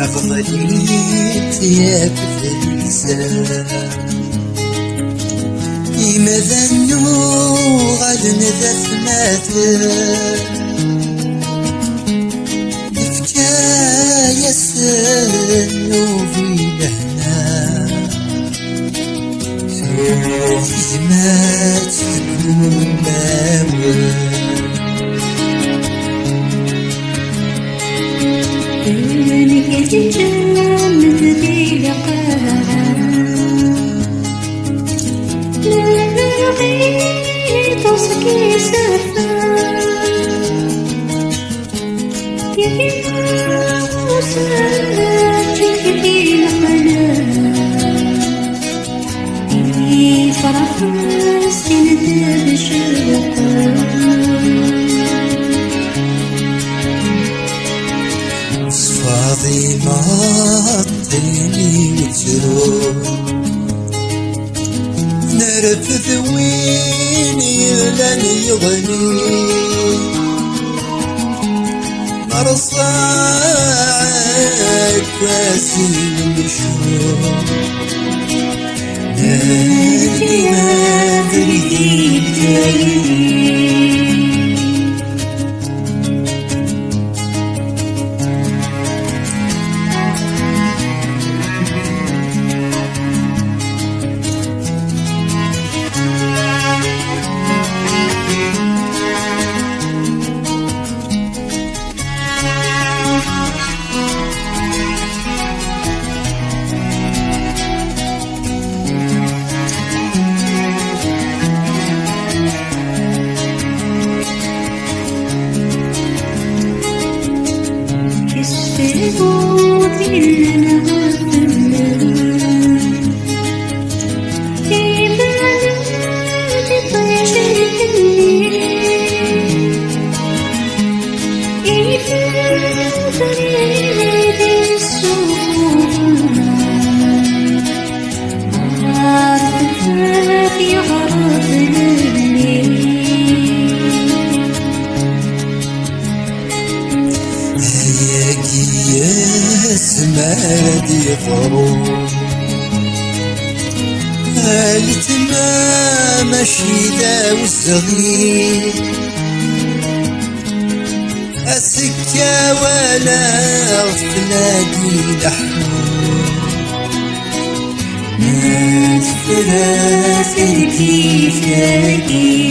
أفضليت يا كفريسة إماذا غاد نذف ماثل إفكايا سنو في لهنا في زمات تكون باول لك جنة ذي لقاء لا نرغي توصكي سفا يا موسى جيك في الحنان فرح سنة بشرقا فاضي ما طيني وتروح نرفث ويني لن يغني مرصى كواسي المشهور نادي ما بريد تايني سمادي غروب هالتما ماشي ذا والصغير السكة ولا تلاقي لحوم ناس فراسك كيف تلاقي